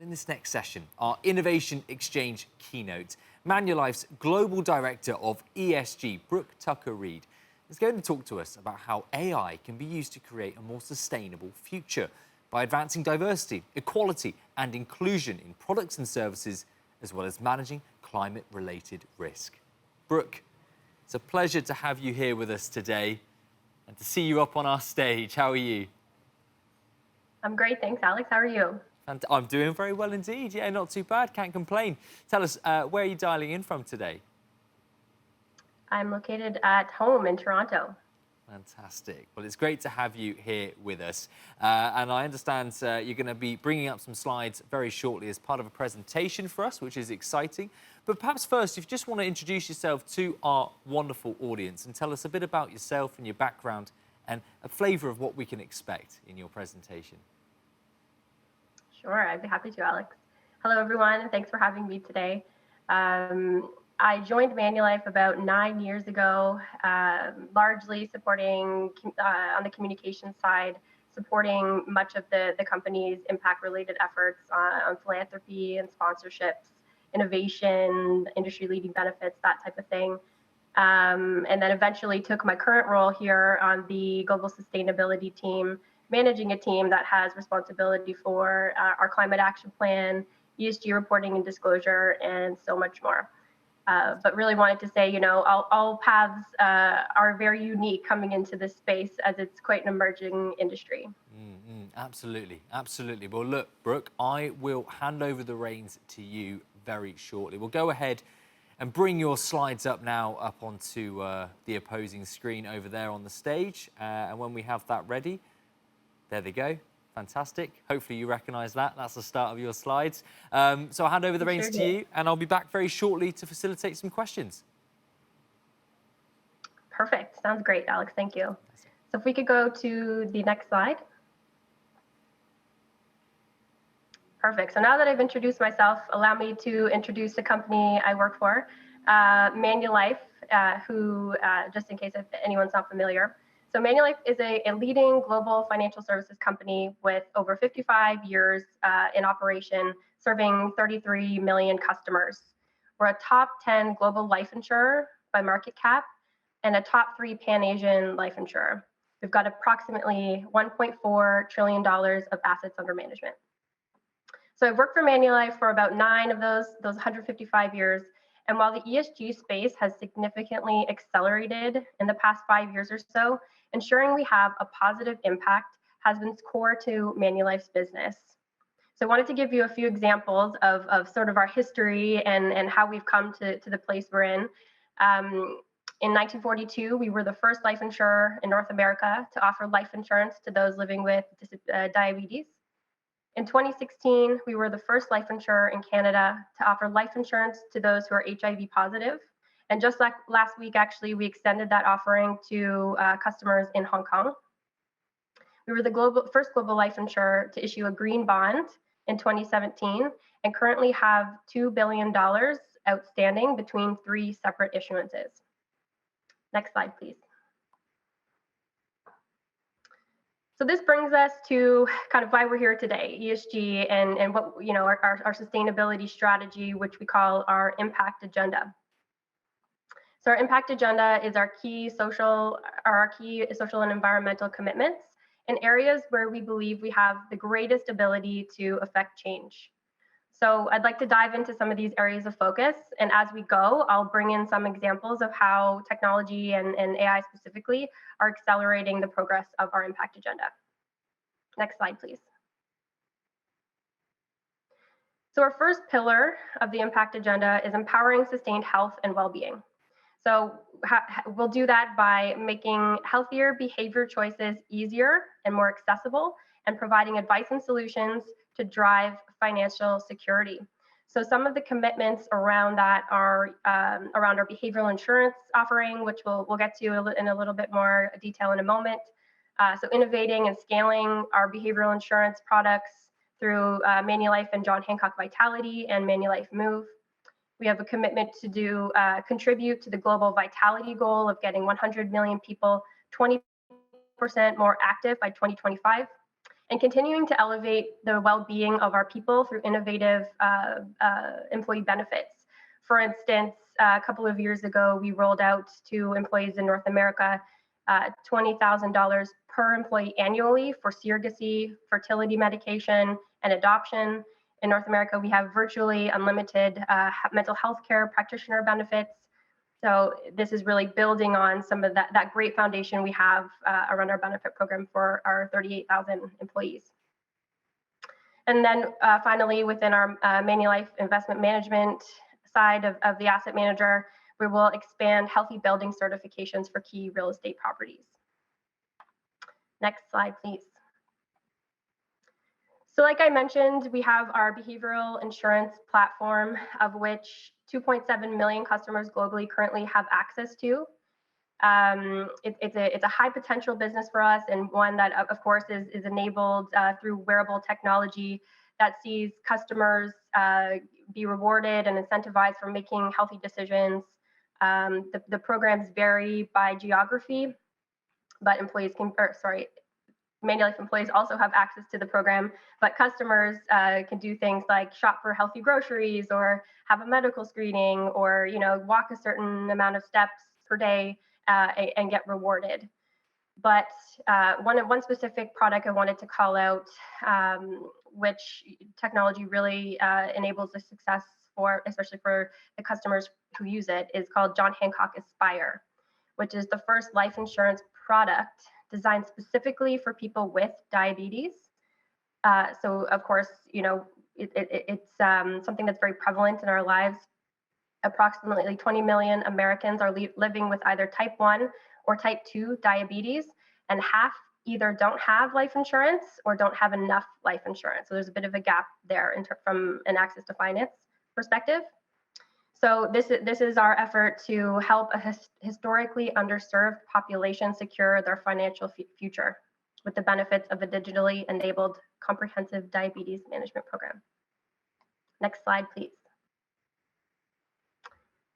In this next session, our Innovation Exchange Keynote, Manulife's Global Director of ESG, Brooke Tucker-Reid, is going to talk to us about how AI can be used to create a more sustainable future by advancing diversity, equality and inclusion in products and services, as well as managing climate-related risk. Brooke, it's a pleasure to have you here with us today and to see you up on our stage. How are you? I'm great, thanks, Alex. How are you? And I'm doing very well indeed. Yeah, not too bad. Can't complain. Tell us, where are you dialing in from today? I'm located at home in Toronto. Fantastic. Well, it's great to have you here with us. And I understand you're going to be bringing up some slides very shortly as part of a presentation for us, which is exciting. But perhaps first, if you just want to introduce yourself to our wonderful audience and tell us a bit about yourself and your background and a flavour of what we can expect in your presentation. Sure, I'd be happy to, Alex. Hello, everyone, and thanks for having me today. I joined Manulife about 9 years ago, largely supporting on the communications side, supporting much of the company's impact-related efforts on philanthropy and sponsorships, innovation, industry-leading benefits, that type of thing. And then eventually took my current role here on the global sustainability team, managing a team that has responsibility for our climate action plan, ESG reporting and disclosure, and so much more. But really wanted to say, you know, all paths are very unique coming into this space as it's quite an emerging industry. Absolutely, absolutely. Well, look, Brooke, I will hand over the reins to you very shortly. We'll go ahead and bring your slides up now up onto the opposing screen over there on the stage. And when we have that ready, there they go. Fantastic. Hopefully you recognise that. That's the start of your slides. So I'll hand over the reins to you, and I'll be back very shortly to facilitate some questions. Perfect. Sounds great, Alex. Thank you. So if we could go to the next slide. Perfect. So now that I've introduced myself, allow me to introduce the company I work for, Manulife, who, just in case if anyone's not familiar. So Manulife is a leading global financial services company with over 55 years in operation, serving 33 million customers. We're a top 10 global life insurer by market cap and a top 3 Pan-Asian life insurer. We've got approximately $1.4 trillion of assets under management. So I've worked for Manulife for about 9 of those 155 years. And while the ESG space has significantly accelerated in the past 5 years or so, ensuring we have a positive impact has been core to Manulife's business. So I wanted to give you a few examples of sort of our history and how we've come to the place we're in. In 1942, we were the first life insurer in North America to offer life insurance to those living with diabetes. In 2016, we were the first life insurer in Canada to offer life insurance to those who are HIV positive. And just like last week, actually, we extended that offering to customers in Hong Kong. We were the first global life insurer to issue a green bond in 2017 and currently have $2 billion outstanding between 3 separate issuances. Next slide, please. So this brings us to kind of why we're here today, ESG and what, you know, our sustainability strategy, which we call our impact agenda. So our impact agenda is our key social and environmental commitments in areas where we believe we have the greatest ability to affect change. So I'd like to dive into some of these areas of focus. And as we go, I'll bring in some examples of how technology and AI specifically are accelerating the progress of our impact agenda. Next slide, please. So our first pillar of the impact agenda is empowering sustained health and well-being. So we'll do that by making healthier behavior choices easier and more accessible and providing advice and solutions to drive financial security. So some of the commitments around that are around our behavioral insurance offering, which we'll get to in a little bit more detail in a moment. So innovating and scaling our behavioral insurance products through Manulife and John Hancock Vitality and Manulife Move. We have a commitment to contribute to the global vitality goal of getting 100 million people 20% more active by 2025. and continuing to elevate the well-being of our people through innovative employee benefits. For instance, a couple of years ago, we rolled out to employees in North America $20,000 per employee annually for surrogacy, fertility medication, and adoption. In North America, we have virtually unlimited mental health care practitioner benefits. So this is really building on some of that great foundation we have around our benefit program for our 38,000 employees. And then finally, within our Manulife Investment Management side of the asset manager, we will expand healthy building certifications for key real estate properties. Next slide, please. So like I mentioned, we have our behavioral insurance platform, of which 2.7 million customers globally currently have access to. It's a high potential business for us, and one that, of course, is enabled through wearable technology that sees customers be rewarded and incentivized for making healthy decisions. The programs vary by geography, but Manulife employees also have access to the program, but customers can do things like shop for healthy groceries or have a medical screening or walk a certain amount of steps per day and get rewarded. But one specific product I wanted to call out, which technology really enables the success for, especially for the customers who use it, is called John Hancock Aspire, which is the first life insurance product designed specifically for people with diabetes. So of course, it's something that's very prevalent in our lives. Approximately 20 million Americans are living with either type 1 or type 2 diabetes, and half either don't have life insurance or don't have enough life insurance. So there's a bit of a gap there from an access to finance perspective. So this is our effort to help a historically underserved population secure their financial future with the benefits of a digitally enabled comprehensive diabetes management program. Next slide, please.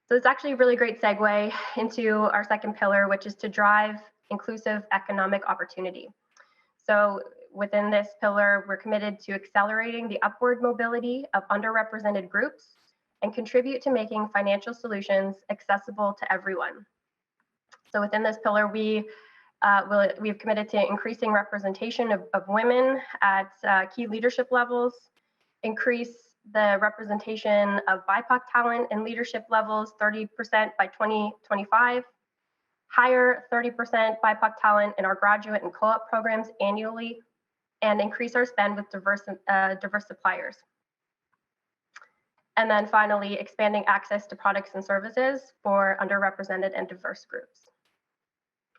So it's actually a really great segue into our second pillar, which is to drive inclusive economic opportunity. So within this pillar, we're committed to accelerating the upward mobility of underrepresented groups and contribute to making financial solutions accessible to everyone. So within this pillar, we've committed to increasing representation of women at key leadership levels, increase the representation of BIPOC talent in leadership levels 30% by 2025, hire 30% BIPOC talent in our graduate and co-op programs annually, and increase our spend with diverse suppliers. And then finally, expanding access to products and services for underrepresented and diverse groups.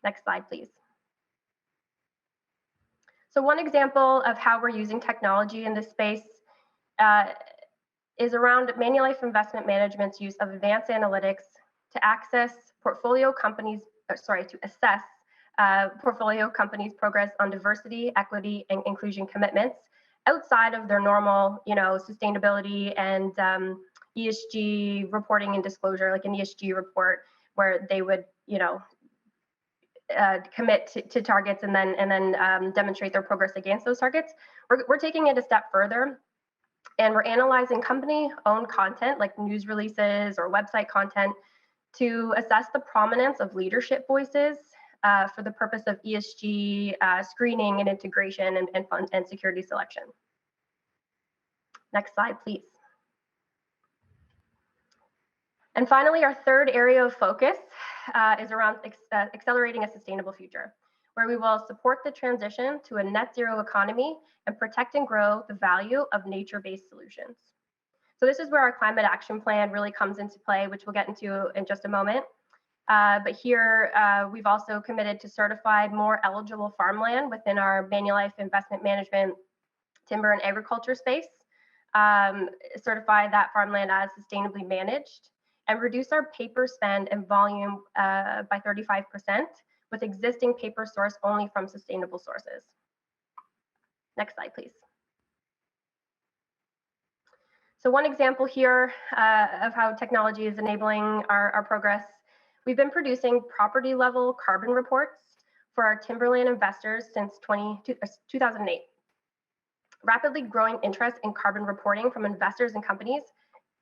Next slide, please. So one example of how we're using technology in this space is around Manulife Investment Management's use of advanced analytics to assess portfolio companies' progress on diversity, equity, and inclusion commitments outside of their normal, sustainability and ESG reporting and disclosure, like an ESG report where they would, commit to targets and then demonstrate their progress against those targets. We're taking it a step further, and we're analyzing company-owned content like news releases or website content to assess the prominence of leadership voices for the purpose of ESG screening and integration and security selection. Next slide, please. And finally, our third area of focus is around accelerating a sustainable future, where we will support the transition to a net zero economy and protect and grow the value of nature-based solutions. So this is where our climate action plan really comes into play, which we'll get into in just a moment. But here, we've also committed to certify more eligible farmland within our Manulife Investment Management timber and agriculture space, certify that farmland as sustainably managed, and reduce our paper spend and volume by 35%, with existing paper sourced only from sustainable sources. Next slide, please. So one example here of how technology is enabling our progress, we've been producing property level carbon reports for our timberland investors since 2008. Rapidly growing interest in carbon reporting from investors and companies,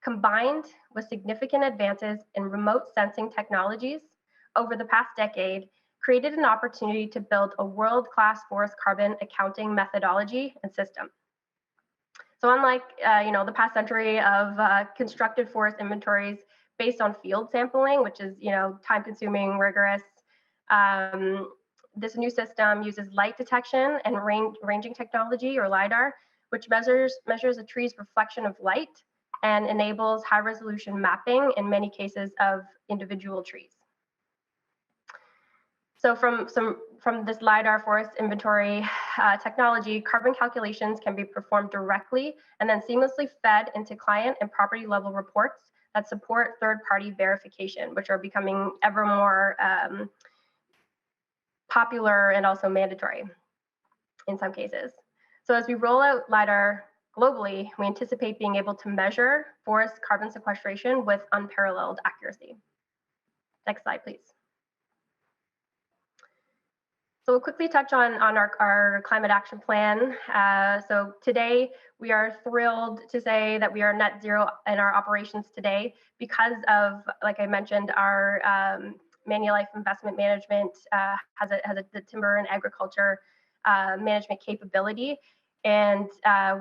combined with significant advances in remote sensing technologies over the past decade, created an opportunity to build a world-class forest carbon accounting methodology and system. So unlike the past century of constructed forest inventories based on field sampling, which is time-consuming, rigorous, this new system uses light detection and ranging technology, or LiDAR, which measures a tree's reflection of light and enables high-resolution mapping in many cases of individual trees. So from this LiDAR forest inventory technology, carbon calculations can be performed directly and then seamlessly fed into client and property level reports that support third-party verification, which are becoming ever more popular and also mandatory in some cases. So as we roll out LiDAR globally, we anticipate being able to measure forest carbon sequestration with unparalleled accuracy. Next slide, please. So we'll quickly touch on our climate action plan. So today, we are thrilled to say that we are net zero in our operations today because of, like I mentioned, our Manulife Investment Management has the timber and agriculture management capability. And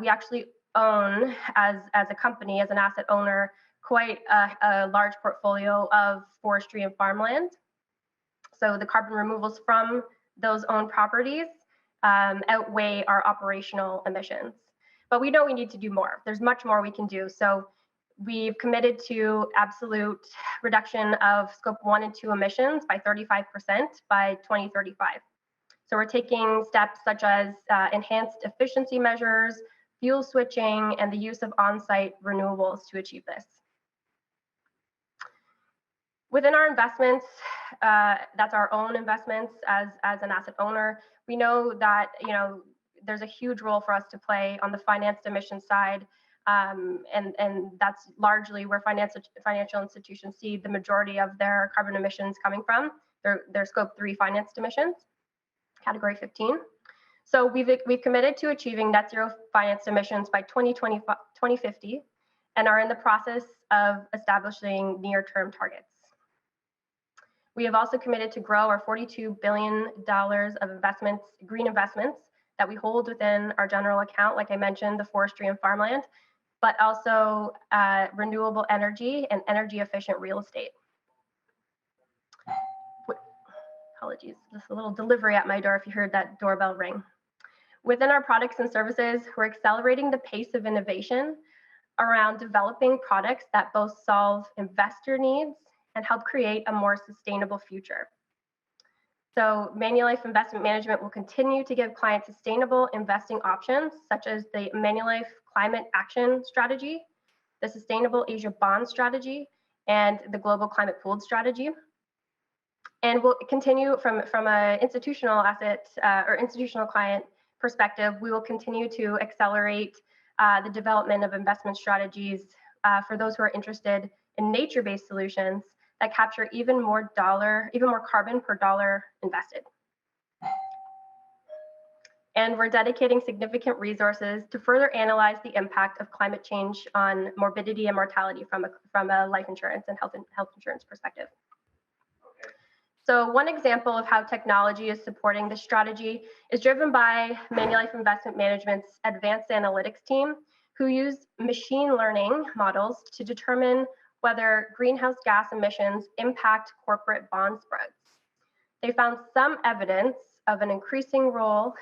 we actually own, as a company, as an asset owner, quite a large portfolio of forestry and farmland. So the carbon removals from those owned properties outweigh our operational emissions. But we know we need to do more. There's much more we can do. So we've committed to absolute reduction of scope 1 and 2 emissions by 35% by 2035. So we're taking steps such as enhanced efficiency measures, fuel switching, and the use of on-site renewables to achieve this. Within our investments, that's our own investments as an asset owner, we know that there's a huge role for us to play on the financed emission side, and that's largely where financial institutions see the majority of their carbon emissions coming from, their scope 3 financed emissions, category 15. So we've committed to achieving net zero financed emissions by 2050, and are in the process of establishing near-term targets. We have also committed to grow our $42 billion of investments, green investments, that we hold within our general account, like I mentioned, the forestry and farmland, but also renewable energy and energy efficient real estate. Apologies, just a little delivery at my door if you heard that doorbell ring. Within our products and services, we're accelerating the pace of innovation around developing products that both solve investor needs and help create a more sustainable future. So Manulife Investment Management will continue to give clients sustainable investing options, such as the Manulife Climate Action Strategy, the Sustainable Asia Bond Strategy, and the Global Climate Pooled Strategy. And we'll continue from an institutional asset or institutional client perspective, we will continue to accelerate the development of investment strategies for those who are interested in nature-based solutions that capture even more carbon per dollar invested. And we're dedicating significant resources to further analyze the impact of climate change on morbidity and mortality from a life insurance and health insurance perspective. So one example of how technology is supporting this strategy is driven by Manulife Investment Management's advanced analytics team, who use machine learning models to determine whether greenhouse gas emissions impact corporate bond spreads. They found some evidence of an increasing role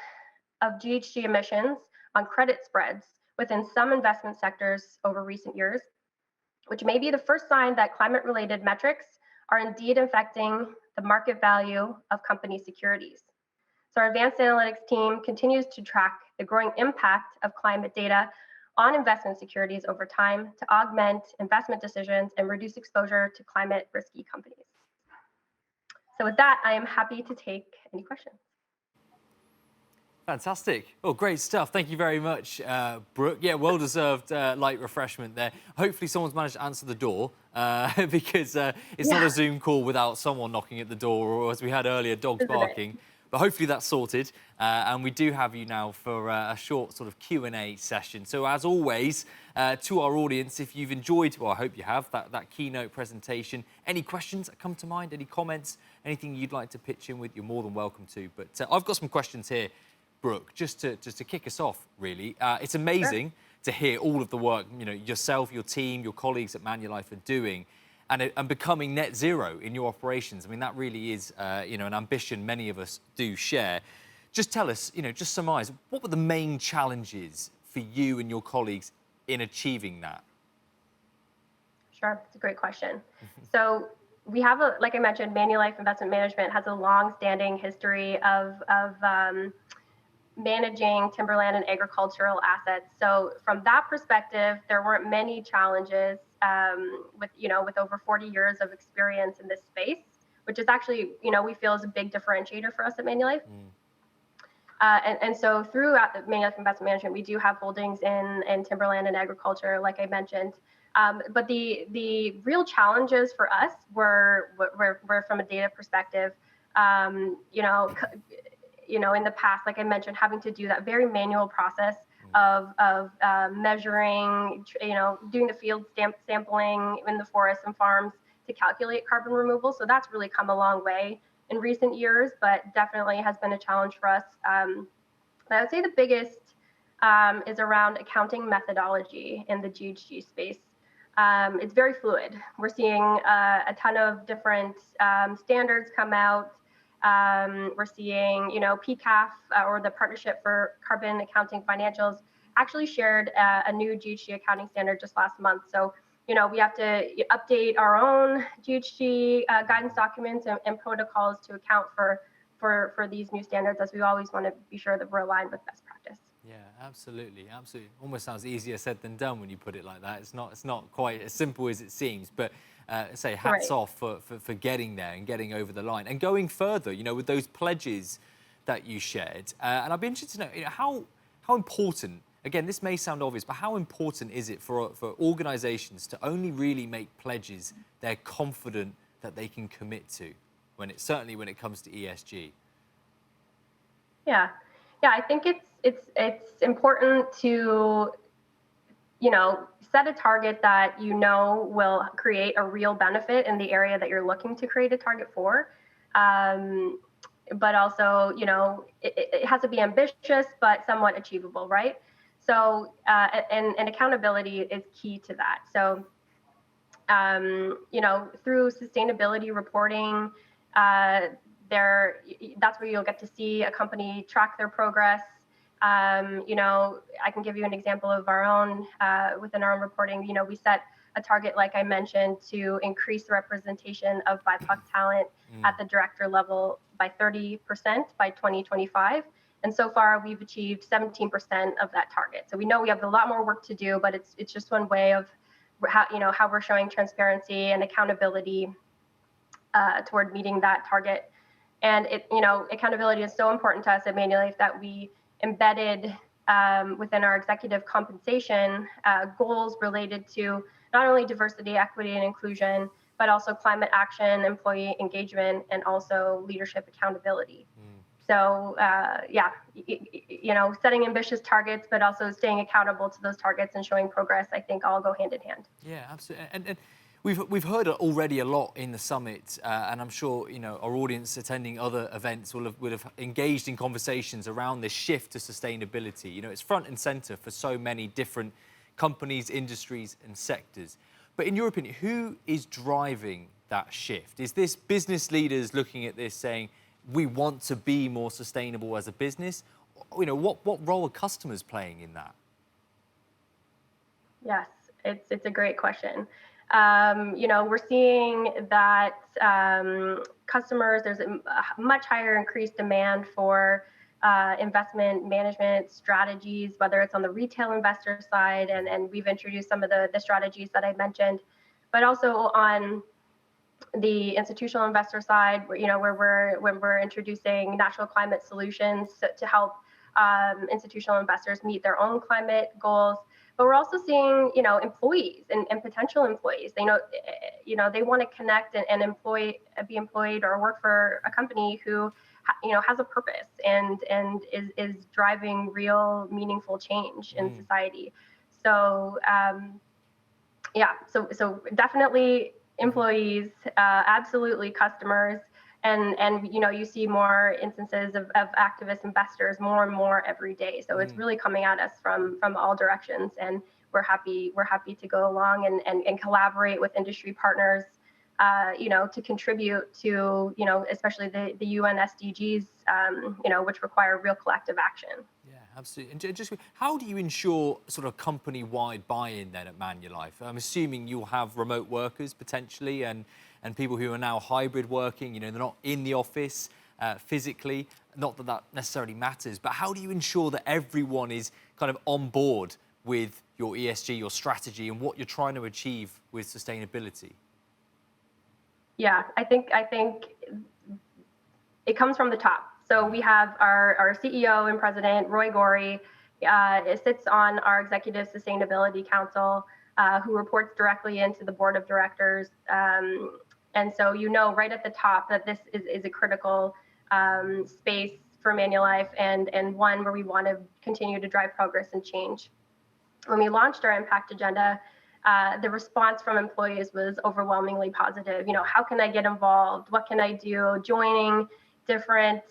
of GHG emissions on credit spreads within some investment sectors over recent years, which may be the first sign that climate-related metrics are indeed affecting the market value of company securities. So our advanced analytics team continues to track the growing impact of climate data on investment securities over time to augment investment decisions and reduce exposure to climate risky companies. So with that, I am happy to take any questions. Fantastic. Oh, great stuff. Thank you very much, Brooke. Yeah, well-deserved light refreshment there. Hopefully someone's managed to answer the door because it's not a Zoom call without someone knocking at the door, or as we had earlier, dogs barking. But hopefully that's sorted, and we do have you now for a short sort of Q&A session. So as always, to our audience, if you've enjoyed, well, I hope you have, that keynote presentation, any questions that come to mind, any comments, anything you'd like to pitch in with, you're more than welcome to. But I've got some questions here, Brooke, just to kick us off, really. It's amazing to hear all of the work, yourself, your team, your colleagues at Manulife are doing, and becoming net zero in your operations. I mean, that really is, an ambition many of us do share. Just tell us, just surmise, what were the main challenges for you and your colleagues in achieving that? Sure, it's a great question. So we have, like I mentioned, Manulife Investment Management has a long-standing history of managing timberland and agricultural assets. So from that perspective, there weren't many challenges with over 40 years of experience in this space, which is actually, we feel is a big differentiator for us at Manulife. And so throughout the Manulife Investment Management, we do have holdings in timberland and agriculture, like I mentioned. But the real challenges for us were from a data perspective. In the past, like I mentioned, having to do that very manual process of measuring, doing the field sampling in the forests and farms to calculate carbon removal. So that's really come a long way in recent years, but definitely has been a challenge for us. But I would say the biggest is around accounting methodology in the GHG space. It's very fluid. We're seeing a ton of different standards come out. We're seeing, PCAF, or the Partnership for Carbon Accounting Financials, actually shared a new GHG accounting standard just last month. So, we have to update our own GHG guidance documents and protocols to account for these new standards, as we always want to be sure that we're aligned with best practice. Yeah, absolutely. Almost sounds easier said than done when you put it like that. It's not quite as simple as it seems, but hats off for getting there and getting over the line and going further, with those pledges that you shared. And I'd be interested to know, how important, again, this may sound obvious, but how important is it for organizations to only really make pledges they're confident that they can commit to, certainly when it comes to ESG? Yeah, I think it's important to, set a target that will create a real benefit in the area that you're looking to create a target for. But also, it has to be ambitious but somewhat achievable, right? So, and accountability is key to that. So, through sustainability reporting, that's where you'll get to see a company track their progress. I can give you an example of our own, within our own reporting. We set a target, like I mentioned, to increase the representation of BIPOC talent at the director level by 30% by 2025. And so far, we've achieved 17% of that target. So we know we have a lot more work to do, but it's just one way of how we're showing transparency and accountability toward meeting that target. And accountability is so important to us at Manulife that we embedded within our executive compensation goals related to not only diversity, equity, and inclusion, but also climate action, employee engagement, and also leadership accountability. So, setting ambitious targets, but also staying accountable to those targets and showing progress, I think all go hand in hand. Yeah, absolutely. And we've heard already a lot in the summit, and I'm sure our audience attending other events will have engaged in conversations around this shift to sustainability. It's front and center for so many different companies, industries, and sectors. But in your opinion, who is driving that shift? Is this business leaders looking at this saying, we want to be more sustainable as a business? What role are customers playing in that? Yes, it's a great question. We're seeing that customers, there's a much higher increased demand for investment management strategies, whether it's on the retail investor side, and we've introduced some of the strategies that I mentioned, but also on the institutional investor side, where we're introducing natural climate solutions to help institutional investors meet their own climate goals. But we're also seeing, employees and potential employees. They want to connect and be employed or work for a company who has a purpose and is driving real meaningful change in society. So so definitely employees, absolutely customers, and you see more instances of activist investors more and more every day. So it's really coming at us from all directions, and we're happy to go along and collaborate with industry partners, to contribute to especially the UN SDGs, which require real collective action. Yeah, absolutely. And just how do you ensure sort of company-wide buy-in then at Manulife? I'm assuming you'll have remote workers potentially, and people who are now hybrid working. They're not in the office physically. Not that necessarily matters, but how do you ensure that everyone is kind of on board with your ESG, your strategy, and what you're trying to achieve with sustainability? Yeah, I think it comes from the top. So we have our CEO and president, Roy Gorey, sits on our executive sustainability council, who reports directly into the board of directors. And so right at the top that this is a critical space for Manulife, and one where we want to continue to drive progress and change. When we launched our impact agenda, the response from employees was overwhelmingly positive. How can I get involved? What can I do? Joining different,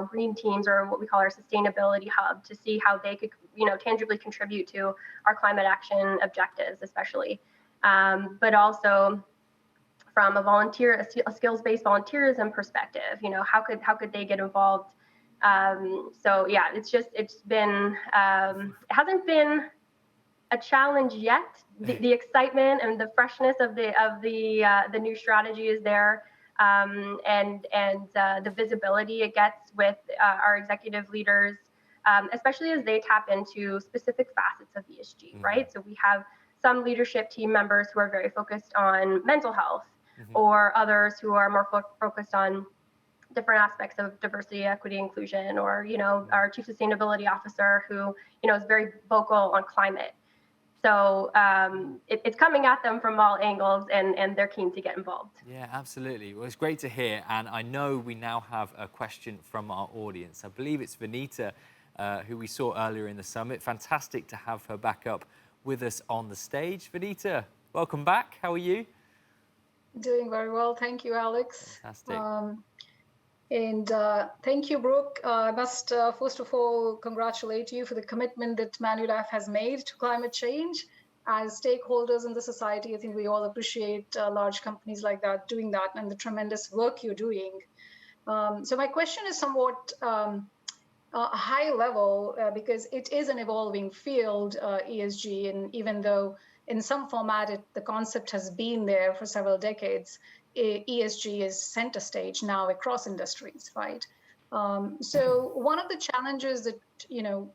green teams, or what we call our sustainability hub, to see how they could, tangibly contribute to our climate action objectives, especially. But also from a skills-based volunteerism perspective, how could they get involved? So yeah, it hasn't been a challenge yet. The excitement and the freshness of the new strategy is there, and the visibility it gets with our executive leaders, especially as they tap into specific facets of ESG, right? So we have some leadership team members who are very focused on mental health, or others who are more focused on different aspects of diversity, equity, inclusion, or our chief sustainability officer who is very vocal on climate. So it's coming at them from all angles, and they're keen to get involved. Yeah, absolutely. Well, it's great to hear. And I know we now have a question from our audience. I believe it's Vanita, who we saw earlier in the summit. Fantastic to have her back up with us on the stage. Vanita, welcome back. How are you? Doing very well. Thank you, Alex. Fantastic. And thank you, Brooke. I must, first of all, congratulate you for the commitment that Manulife has made to climate change. As stakeholders in the society, I think we all appreciate large companies like that doing that, and the tremendous work you're doing. So my question is somewhat high level, because it is an evolving field, ESG, and even though in some format the concept has been there for several decades, ESG is center stage now across industries, right? So one of the challenges that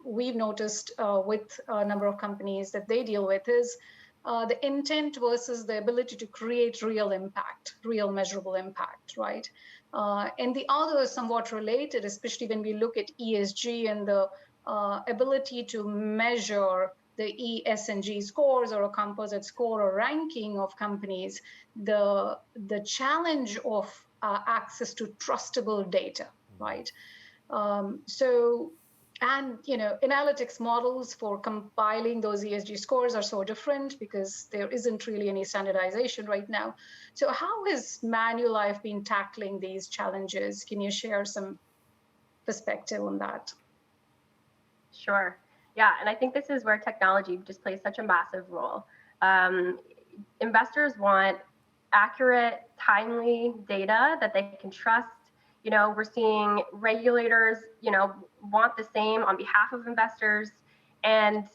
we've noticed with a number of companies that they deal with is the intent versus the ability to create real impact, real measurable impact, right? And the other is somewhat related, especially when we look at ESG and the ability to measure the ESG scores, or a composite score or ranking of companies, the challenge of access to trustable data, right? And analytics models for compiling those ESG scores are so different because there isn't really any standardization right now. So how has Manulife been tackling these challenges? Can you share some perspective on that? Sure. Yeah, and I think this is where technology just plays such a massive role. Investors want accurate, timely data that they can trust. We're seeing regulators, want the same on behalf of investors, and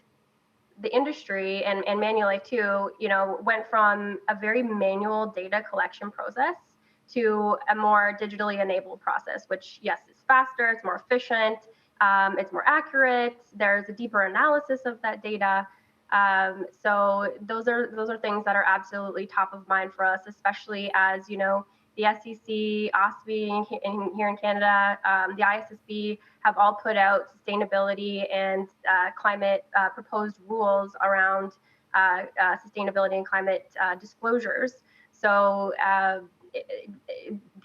the industry and Manulife too, went from a very manual data collection process to a more digitally enabled process, which, yes, is faster, it's more efficient, it's more accurate. There's a deeper analysis of that data. So those are things that are absolutely top of mind for us, especially as the SEC, OSFI here in Canada, the ISSB have all put out sustainability and climate proposed rules around sustainability and climate disclosures. So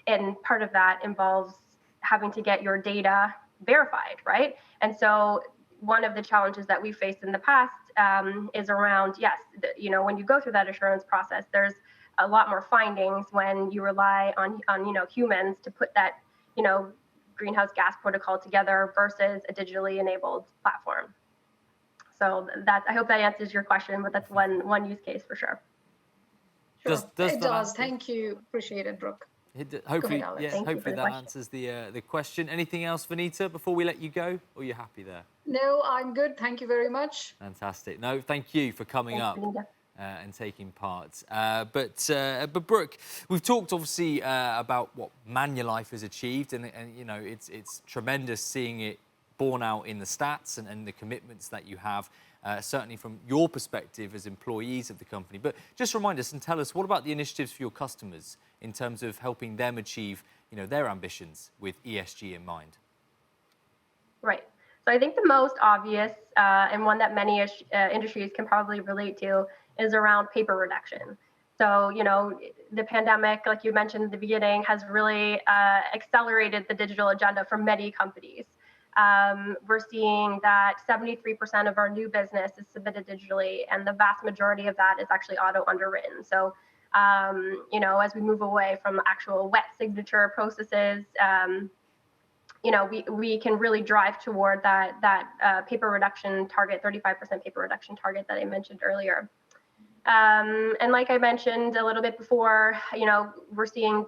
and part of that involves having to get your data verified, right? And so one of the challenges that we faced in the past is around, yes, when you go through that assurance process, there's a lot more findings when you rely on humans to put that greenhouse gas protocol together versus a digitally enabled platform. So I hope that answers your question, but that's one use case for sure. Sure. It does. Thank you. Appreciate it, Brooke. Hopefully, ahead, yeah, hopefully that answers the question. Anything else, Vanita, before we let you go, or are you happy there? No, I'm good. Thank you very much. Fantastic. No, thank you for coming up and taking part. But Brooke, we've talked obviously about what Manulife has achieved, and it's tremendous seeing it borne out in the stats and the commitments that you have. Certainly from your perspective as employees of the company. But just remind us and tell us, what about the initiatives for your customers in terms of helping them achieve their ambitions with ESG in mind? Right. So I think the most obvious and one that many industries can probably relate to is around paper reduction. So, the pandemic, like you mentioned at the beginning, has really accelerated the digital agenda for many companies. We're seeing that 73% of our new business is submitted digitally, and the vast majority of that is actually auto underwritten. So, as we move away from actual wet signature processes, we can really drive toward that paper reduction target, 35% paper reduction target that I mentioned earlier. And like I mentioned a little bit before, we're seeing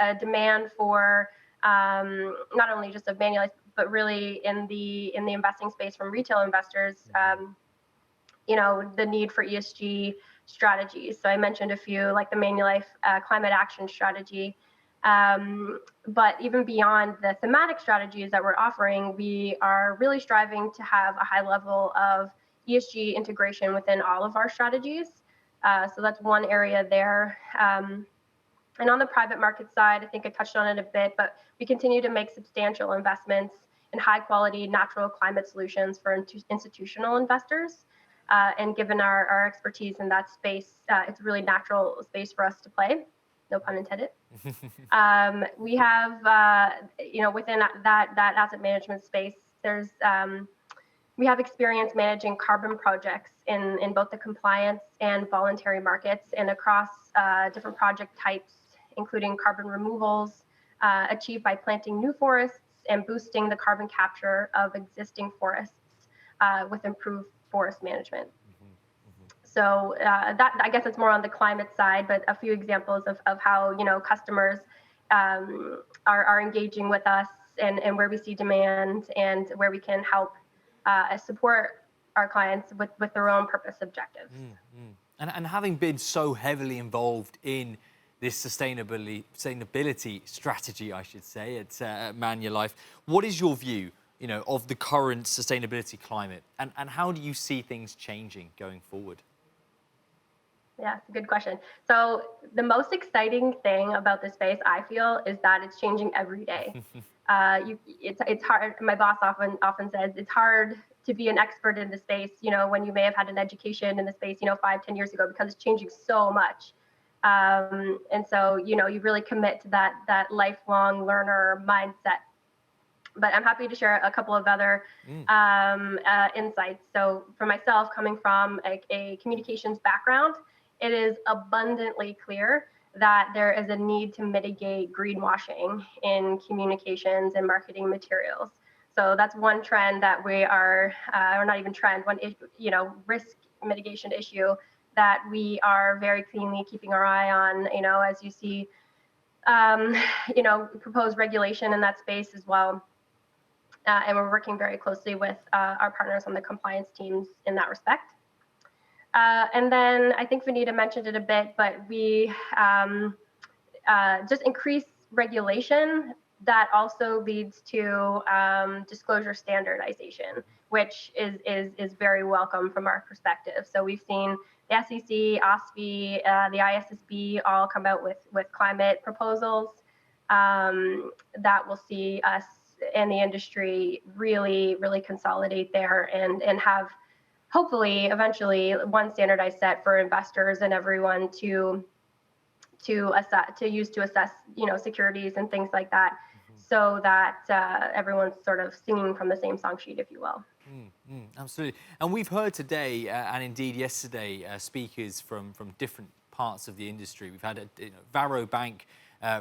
a demand for not only just of Manulife, but really in the investing space from retail investors, the need for ESG strategies. So I mentioned a few, like the Manulife climate action strategy. But even beyond the thematic strategies that we're offering, we are really striving to have a high level of ESG integration within all of our strategies. So that's one area there. And on the private market side, I think I touched on it a bit, but we continue to make substantial investments in high quality natural climate solutions for institutional investors. And given our expertise in that space, it's a really natural space for us to play. No pun intended. We have, within that asset management space, we have experience managing carbon projects in both the compliance and voluntary markets and across different project types, including carbon removals achieved by planting new forests and boosting the carbon capture of existing forests with improved forest management. So that, I guess it's more on the climate side, but a few examples of how customers are engaging with us and where we see demand and where we can help support our clients with their own purpose objectives. And having been so heavily involved in this sustainability strategy, I should say, at Manulife, what is your view, of the current sustainability climate, and how do you see things changing going forward? Yeah, it's a good question. So the most exciting thing about this space, I feel, is that it's changing every day. It's hard. My boss often says it's hard to be an expert in the space, when you may have had an education in the space, 5-10 years ago, because it's changing so much. And so, you really commit to that lifelong learner mindset. But I'm happy to share a couple of other insights. So for myself, coming from a communications background, it is abundantly clear that there is a need to mitigate greenwashing in communications and marketing materials. So that's one trend that we are, or not even trend, one risk mitigation issue that we are very keenly keeping our eye on, as you see, proposed regulation in that space as well. And we're working very closely with our partners on the compliance teams in that respect. And then I think Vanita mentioned it a bit, but we just increase regulation that also leads to disclosure standardization, which is very welcome from our perspective. So we've seen the SEC, OSFI, the ISSB all come out with climate proposals that will see us in the industry really, really consolidate there and have hopefully eventually one standardized set for investors and everyone to use to assess, securities and things like that. so that everyone's sort of singing from the same song sheet, if you will. Absolutely. And we've heard today, and indeed yesterday, speakers from different parts of the industry. We've had Varo Bank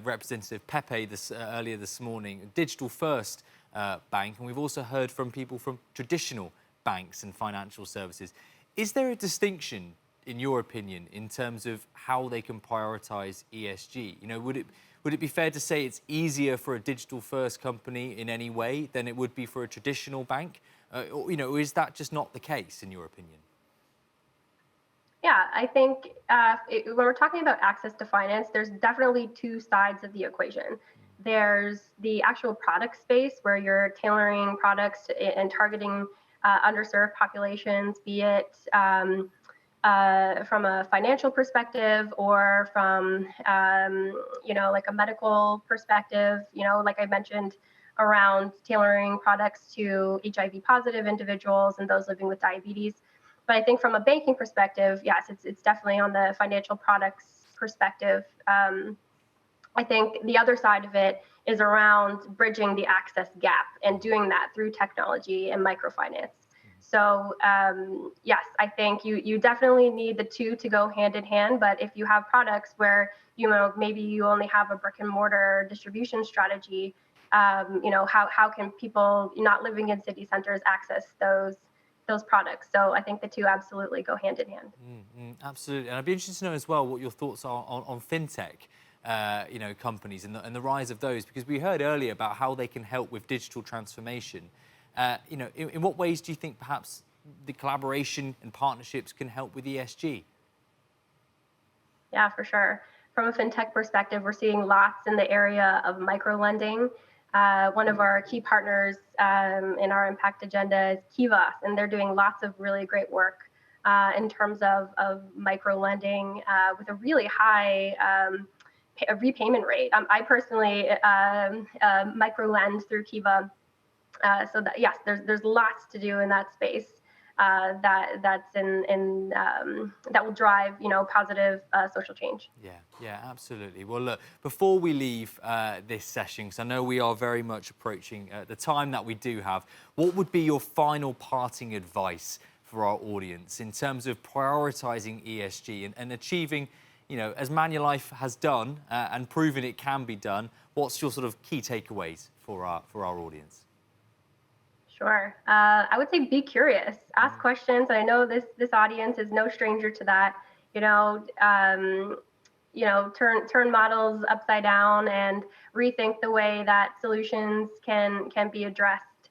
representative Pepe earlier this morning, a digital-first bank, and we've also heard from people from traditional banks and financial services. Is there a distinction, in your opinion, in terms of how they can prioritize ESG? Would it be fair to say it's easier for a digital-first company in any way than it would be for a traditional bank? Or is that just not the case, in your opinion? Yeah, I think when we're talking about access to finance, there's definitely two sides of the equation. There's the actual product space where you're tailoring products and targeting underserved populations, be it from a financial perspective or from, like a medical perspective, like I mentioned, around tailoring products to HIV positive individuals and those living with diabetes. But I think from a banking perspective, yes, it's definitely on the financial products perspective. I think the other side of it is around bridging the access gap and doing that through technology and microfinance. So yes, I think you definitely need the two to go hand in hand. But if you have products where maybe you only have a brick and mortar distribution strategy, how can people not living in city centers access those products? So I think the two absolutely go hand in hand. Absolutely, and I'd be interested to know as well what your thoughts are on fintech, companies and the rise of those, because we heard earlier about how they can help with digital transformation. In what ways do you think perhaps the collaboration and partnerships can help with ESG? Yeah, for sure. From a fintech perspective, we're seeing lots in the area of micro lending. One of our key partners in our impact agenda is Kiva, and they're doing lots of really great work in terms of micro lending with a really high repayment rate. I personally micro lend through Kiva. So that, yes, there's lots to do in that space that will drive positive social change. Yeah, absolutely. Well, look, before we leave this session, because I know we are very much approaching the time that we do have, what would be your final parting advice for our audience in terms of prioritizing ESG and achieving, as Manulife has done and proven it can be done? What's your sort of key takeaways for our audience? Sure. I would say be curious, ask questions. I know this audience is no stranger to that. Turn models upside down and rethink the way that solutions can be addressed.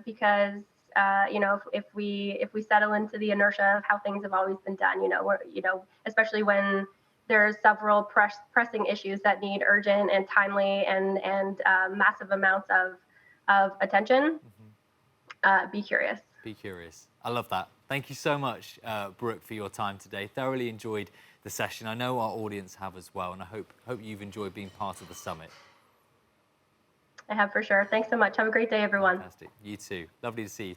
Because if we settle into the inertia of how things have always been done, especially when there's several pressing issues that need urgent and timely and massive amounts of attention. Be curious. Be curious. I love that. Thank you so much, Brooke, for your time today. Thoroughly enjoyed the session. I know our audience have as well, and I hope you've enjoyed being part of the summit. I have for sure. Thanks so much. Have a great day, everyone. Fantastic. You too. Lovely to see you.